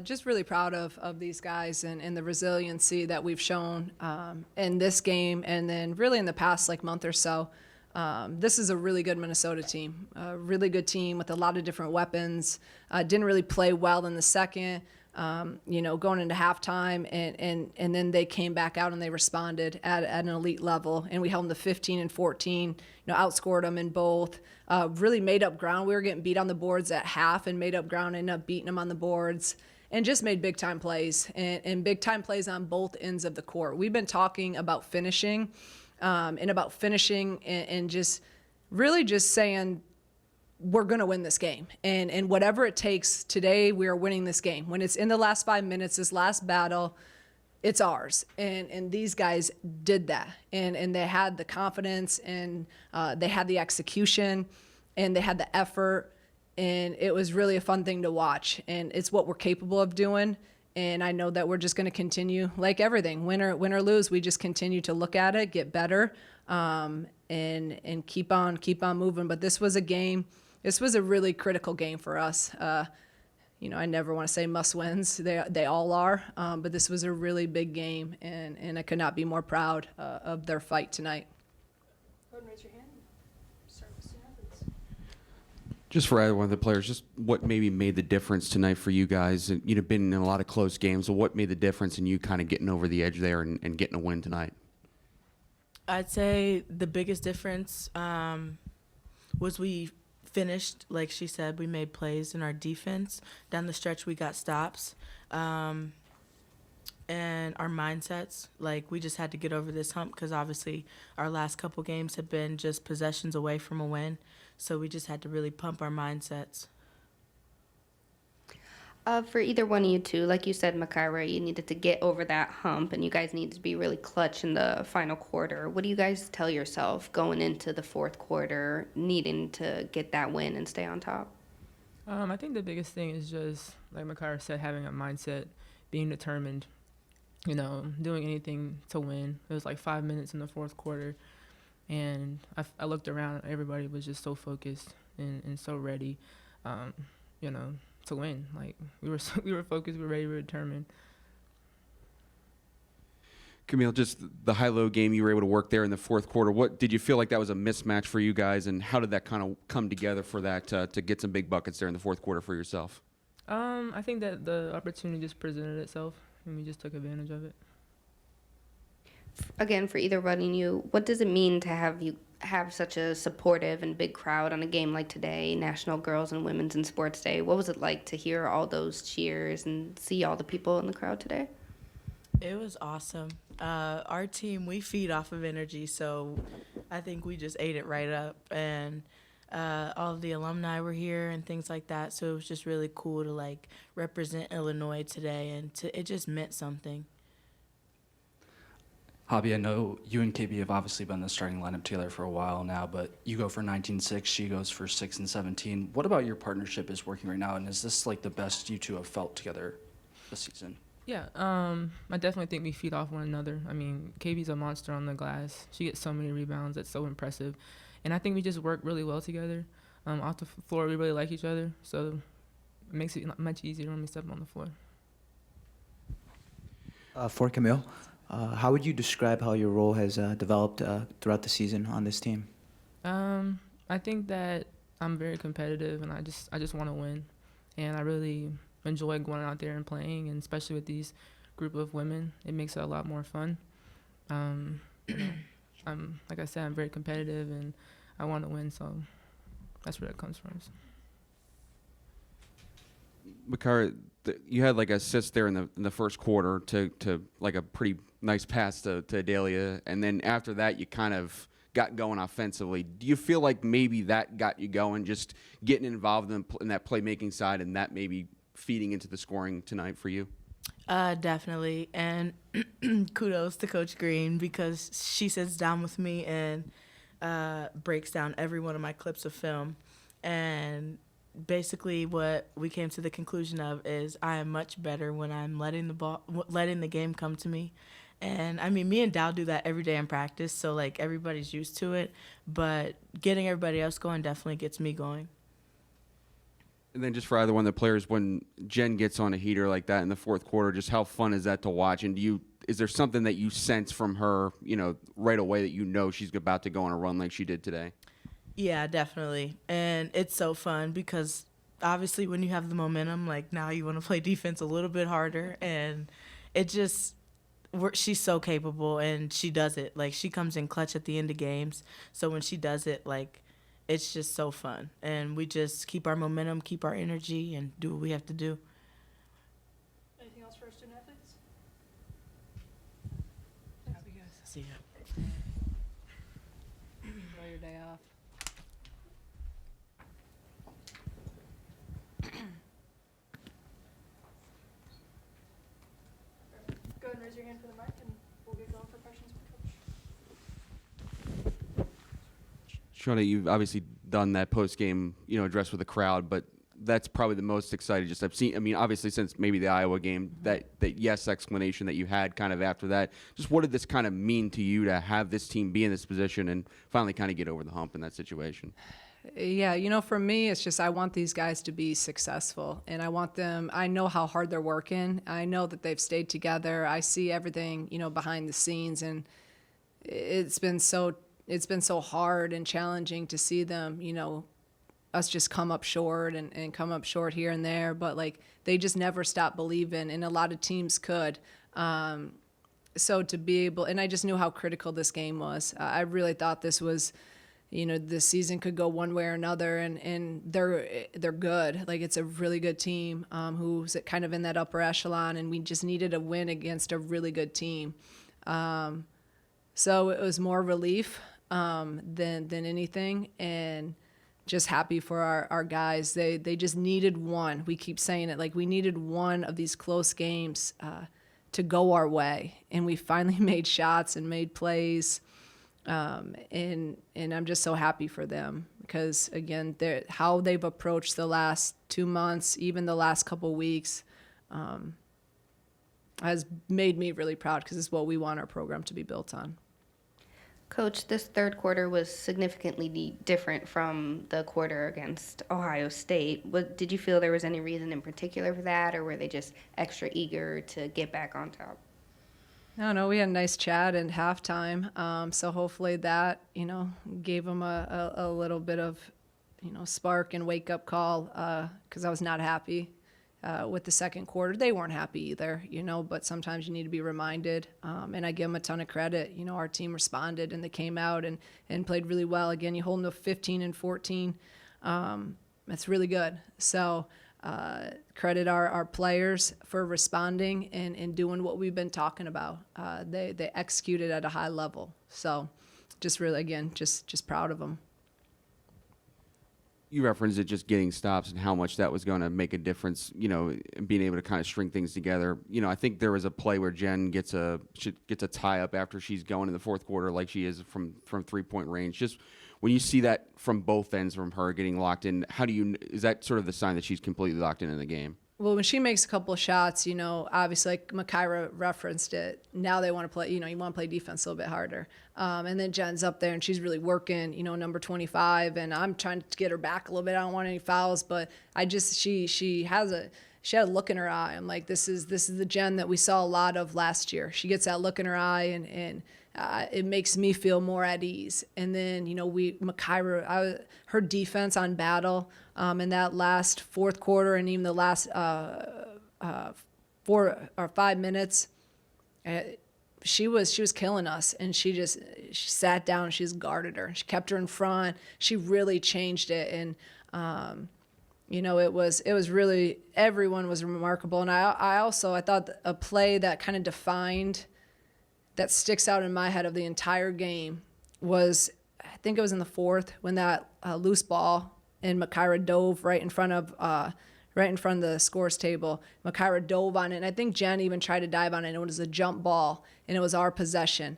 Just really proud of these guys and the resiliency that we've shown in this game and then really in the past month or so. This is a really good Minnesota team, a really good team with a lot of different weapons. Didn't really play well in the second, going into halftime, and then they came back out and they responded at an elite level, and we held them to 15 and 14. Outscored them in both. Really made up ground. We were getting beat on the boards at half and made up ground, ended up beating them on the boards. And just made big-time plays, and big-time plays on both ends of the court. We've been talking about finishing, and just really just saying we're going to win this game. And whatever it takes, today we are winning this game. When it's in the last 5 minutes, this last battle, it's ours. And these guys did that. And they had the confidence, and they had the execution, and they had the effort. And it was really a fun thing to watch. And it's what we're capable of doing. And I know that we're just going to continue, like everything, win or lose, we just continue to look at it, get better, and keep on moving. But this was a game. This was a really critical game for us. I never want to say must wins. They all are. But this was a really big game, and I could not be more proud of their fight tonight. Go ahead and raise your hand. Start with student athletes. Just for either one of the players, just what maybe made the difference tonight for you guys? And you've been in a lot of close games. So what made the difference in you kind of getting over the edge there and getting a win tonight? I'd say the biggest difference was we finished, like she said, we made plays in our defense. Down the stretch, we got stops. And our mindsets, we just had to get over this hump because obviously our last couple games have been just possessions away from a win. So we just had to really pump our mindsets. For either one of you two, like you said, Makira, you needed to get over that hump, and you guys needed to be really clutch in the final quarter. What do you guys tell yourself going into the fourth quarter, needing to get that win and stay on top? I think the biggest thing is just, like Makira said, having a mindset, being determined, doing anything to win. It was 5 minutes in the fourth quarter, and I looked around. Everybody was just so focused and so ready, to win. We were focused, we were ready, we were determined. Camille, just the high-low game you were able to work there in the fourth quarter. What did you feel like that was a mismatch for you guys, and how did that kind of come together for that to get some big buckets there in the fourth quarter for yourself? I think that the opportunity just presented itself, and we just took advantage of it. Again, for either one of you, what does it mean to have such a supportive and big crowd on a game like today, National Girls and Women's in Sports Day? What was it like to hear all those cheers and see all the people in the crowd today? It was awesome. Our team, we feed off of energy, so I think we just ate it right up. And all of the alumni were here and things like that, so it was just really cool to represent Illinois today, and it just meant something. Hobby, I know you and KB have obviously been the starting lineup together for a while now, but you go for 19-6, she goes for 6 and 17. What about your partnership is working right now, and is this the best you two have felt together this season? Yeah, I definitely think we feed off one another. I mean, KB's a monster on the glass. She gets so many rebounds. That's so impressive. And I think we just work really well together. Off the floor, we really like each other, so it makes it much easier when we step on the floor. For Camille, how would you describe how your role has developed throughout the season on this team? I think that I'm very competitive, and I just want to win. And I really enjoy going out there and playing, and especially with these group of women, it makes it a lot more fun. Like I said, I'm very competitive, and I want to win, so that's where that comes from. Makira, you had like assists there in the first quarter to like a pretty nice pass to Adalia, and then after that you kind of got going offensively. Do you feel like maybe that got you going, just getting involved in that playmaking side, and that maybe feeding into the scoring tonight for you? Definitely, and kudos to Coach Green, because she sits down with me and breaks down every one of my clips of film, and basically what we came to the conclusion of is I am much better when I'm letting the game come to me. And I mean, me and Dow do that every day in practice, so everybody's used to it, but getting everybody else going definitely gets me going. And then just for either one of the players, when Jen gets on a heater like that in the fourth quarter, just how fun is that to watch? And is there something that you sense from her, right away that she's about to go on a run like she did today? Yeah, definitely. And it's so fun because obviously when you have the momentum, like now you want to play defense a little bit harder. And she's so capable and she does it. Like she comes in clutch at the end of games. So when she does it, like it's just so fun. And we just keep our momentum, keep our energy, and do what we have to do. Anything else for our student athletes? See ya. Enjoy your day off. Go ahead and raise your hand for the mic, and we'll get going for questions with Coach. Shauna, you've obviously done that post-game, address with the crowd, but that's probably the most excited I've seen. I mean, obviously since maybe the Iowa game, that yes explanation that you had kind of after that. Just what did this kind of mean to you to have this team be in this position and finally kind of get over the hump in that situation? Yeah, for me, it's just I want these guys to be successful, and I know how hard they're working. I know that they've stayed together. I see everything, behind the scenes, and it's been so hard and challenging to see them, us just come up short and come up short here and there, but like they just never stop believing, and a lot of teams could. So to be able, and I just knew how critical this game was. I really thought this was, the season could go one way or another, and they're good. Like it's a really good team who's kind of in that upper echelon, and we just needed a win against a really good team. So it was more relief than anything, and just happy for our guys. They just needed one. We keep saying it, like we needed one of these close games to go our way, and we finally made shots and made plays. And I'm just so happy for them because again, how they've approached the last 2 months, even the last couple weeks, has made me really proud because it's what we want our program to be built on. Coach, this third quarter was significantly different from the quarter against Ohio State. Did you feel there was any reason in particular for that, or were they just extra eager to get back on top? No, we had a nice chat at halftime. So hopefully that, gave them a little bit of, spark and wake up call because I was not happy with the second quarter. They weren't happy either, but sometimes you need to be reminded. And I give them a ton of credit. Our team responded and they came out and played really well. Again, you hold them to 15 and 14. That's really good. So credit our players for responding and doing what we've been talking about. They executed at a high level. So just really, again, just proud of them. You referenced it just getting stops and how much that was going to make a difference, and being able to kind of string things together. I think there was a play where Jen gets a tie up after she's going in the fourth quarter like she is from 3-point range. Just when you see that from both ends from her getting locked in, is that sort of the sign that she's completely locked in the game? Well, when she makes a couple of shots, obviously like Makira referenced it, now they want to play, you want to play defense a little bit harder. And then Jen's up there and she's really working, number 25, and I'm trying to get her back a little bit. I don't want any fouls, but she had a look in her eye. I'm like, this is the Jen that we saw a lot of last year. She gets that look in her eye and it makes me feel more at ease. And then, Makira, her defense on battle in that last fourth quarter and even the last 4 or 5 minutes, she was killing us. And she sat down, she just guarded her. She kept her in front. She really changed it. And, it was really, everyone was remarkable. And I thought a play that kind of defined, that sticks out in my head of the entire game was, I think it was in the fourth, when that loose ball and Makira dove right in front of the scores table. Makira dove on it, and I think Jen even tried to dive on it, and it was a jump ball, and it was our possession.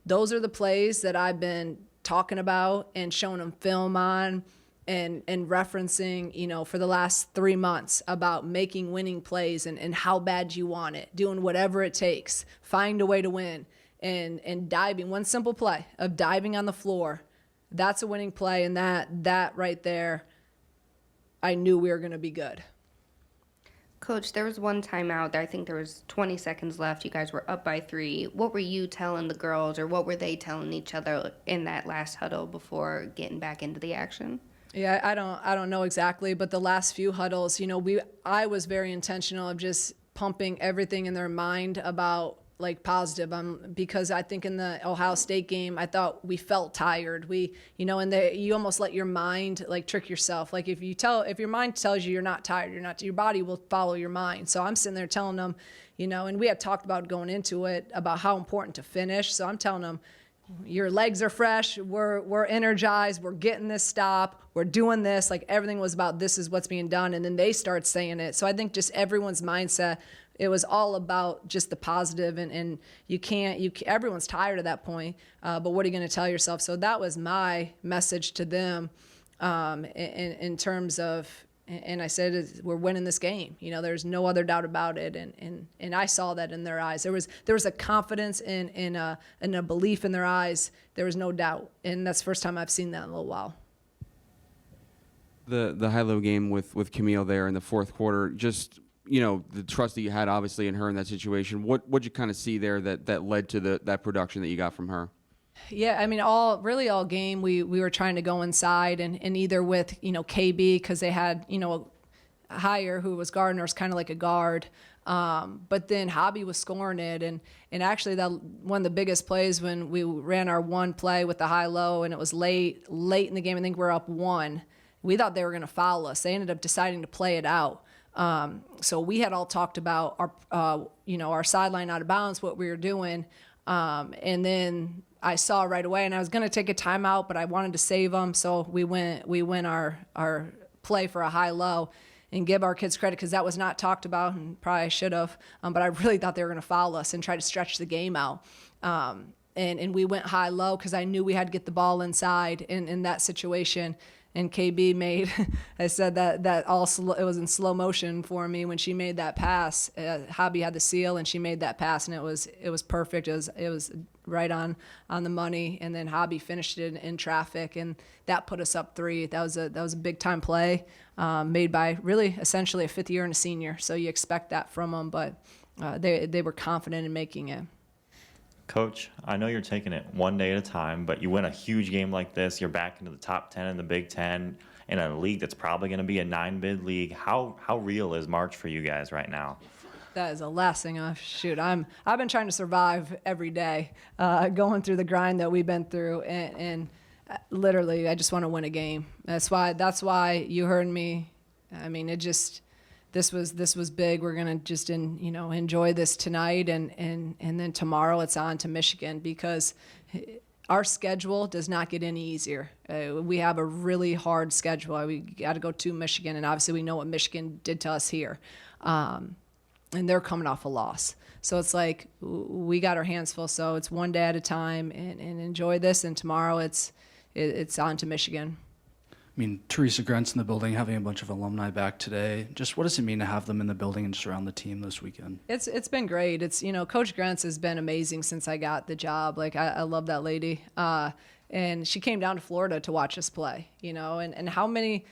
Those are the plays that I've been talking about and showing them film on and referencing, for the last 3 months about making winning plays and how bad you want it, doing whatever it takes, find a way to win. And diving, one simple play of diving on the floor, that's a winning play, and that right there I knew we were going to be good. Coach, there was one timeout. I think there was 20 seconds left. You guys were up by 3. What were you telling the girls, or what were they telling each other in that last huddle before getting back into the action? Yeah, I don't know exactly, but the last few huddles, I was very intentional of just pumping everything in their mind about like positive, because I think in the Ohio State game, I thought we felt tired. You almost let your mind like trick yourself. Like if your mind tells you you're not tired, your body will follow your mind. So I'm sitting there telling them, and we had talked about going into it about how important to finish. So I'm telling them, your legs are fresh, we're energized, we're getting this stop, we're doing this. Like everything was about this is what's being done. And then they start saying it. So I think just everyone's mindset, it was all about just the positive, and everyone's tired at that point, but what are you going to tell yourself? So that was my message to them, in terms of, and I said, we're winning this game. There's no other doubt about it, and I saw that in their eyes. There was a confidence and a belief in their eyes. There was no doubt, and that's the first time I've seen that in a little while. The high-low game with Camille there in the fourth quarter, just the trust that you had obviously in her in that situation. What'd you kind of see there that led to that production that you got from her? Yeah, I mean, all game we were trying to go inside and either with KB, because they had Higher, who was Gardner's kind of like a guard, but then Hobby was scoring it, and actually that one of the biggest plays when we ran our one play with the high-low, and it was late in the game. I think we were up 1. We thought they were going to foul us. They ended up deciding to play it out. So we had all talked about our sideline out of bounds, what we were doing, and then I saw right away, and I was going to take a timeout, but I wanted to save them, so we went our play for a high-low, and give our kids credit because that was not talked about, and probably I should have, but I really thought they were going to foul us and try to stretch the game out. And we went high-low because I knew we had to get the ball inside in that situation. And KB made, I said that it was in slow motion for me when she made that pass. Hobby had the seal, and she made that pass, and it was perfect. It was right on the money. And then Hobby finished it in traffic, and that put us up 3. That was a big time play, made by really essentially a 5th year and a senior. So you expect that from them, but they were confident in making it. Coach, I know you're taking it one day at a time, but you win a huge game like this, you're back into the top 10 in the Big Ten in a league that's probably going to be a 9-bid league. How real is March for you guys right now? That is the last thing. I've been trying to survive every day, going through the grind that we've been through, and literally, I just want to win a game. That's why you heard me. I mean, this was big. We're gonna just enjoy this tonight, and then tomorrow it's on to Michigan, because our schedule does not get any easier. We have a really hard schedule. We got to go to Michigan, and obviously we know what Michigan did to us here, and they're coming off a loss. So it's like we got our hands full. So it's one day at a time, and enjoy this. And tomorrow it's on to Michigan. I mean, Teresa Grant's in the building, having a bunch of alumni back today. Just what does it mean to have them in the building and just around the team this weekend? It's been great. It's Coach Grant's has been amazing since I got the job. Like I love that lady. And she came down to Florida to watch us play. And how many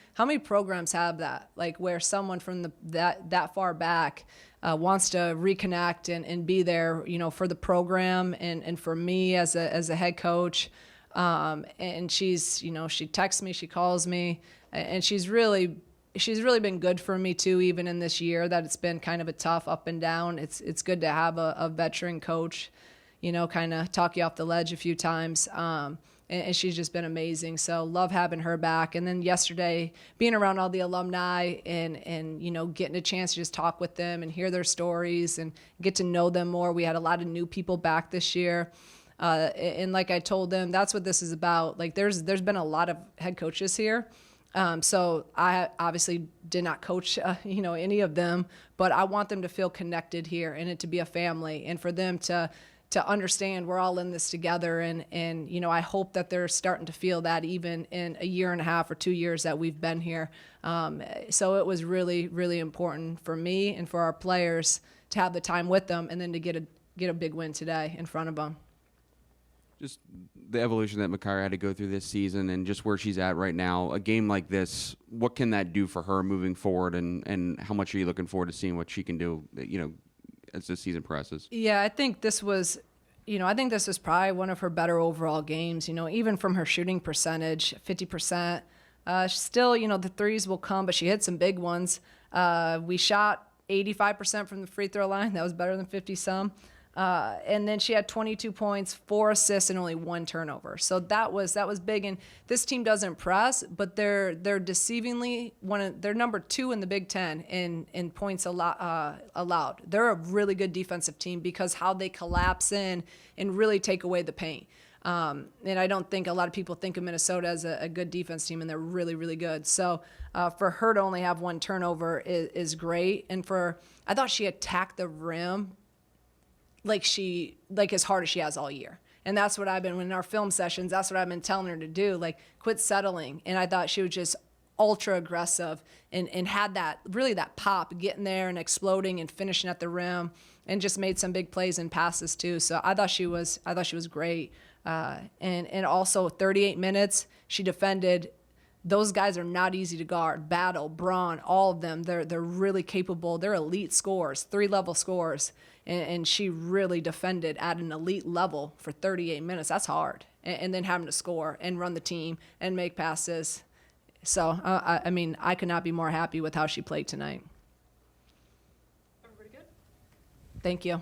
programs have that? Like where someone from that far back wants to reconnect and be there, for the program and for me as a head coach. And she's, she texts me, she calls me, and she's really been good for me too, even in this year that it's been kind of a tough up and down. It's good to have a veteran coach, kind of talk you off the ledge a few times. And she's just been amazing. So love having her back. And then yesterday, being around all the alumni and getting a chance to just talk with them and hear their stories and get to know them more. We had a lot of new people back this year. And like I told them, that's what this is about. Like there's been a lot of head coaches here. So I obviously did not coach, any of them, but I want them to feel connected here and it to be a family and for them to understand we're all in this together. And I hope that they're starting to feel that even in a year and a half or 2 years that we've been here. So it was really, really important for me and for our players to have the time with them and then to get a big win today in front of them. Just the evolution that Makira had to go through this season and just where she's at right now. A game like this, what can that do for her moving forward, and how much are you looking forward to seeing what she can do, as the season progresses? Yeah, I think this was, I think this is probably one of her better overall games, even from her shooting percentage, 50%. Still, the threes will come, but she hit some big ones. We shot 85% from the free throw line. That was better than 50-some. And then she had 22 points, 4 assists, and only 1 turnover. So that was big. And this team doesn't press, but they're deceivingly they're number 2 in the Big Ten in points allowed. They're a really good defensive team because how they collapse in and really take away the paint. And I don't think a lot of people think of Minnesota as a good defense team, and they're really, really good. So for her to only have 1 turnover is great. And I thought she attacked the rim like as hard as she has all year. And that's what in our film sessions, that's what I've been telling her to do, quit settling. And I thought she was just ultra aggressive and had that pop, getting there and exploding and finishing at the rim, and just made some big plays and passes too. So I thought she was great. And also 38 minutes, she defended. Those guys are not easy to guard. Battle, Braun, all of them, they're really capable. They're elite scorers, 3-level scorers. And she really defended at an elite level for 38 minutes. That's hard. And then having to score and run the team and make passes. So, I could not be more happy with how she played tonight. Everybody good? Thank you.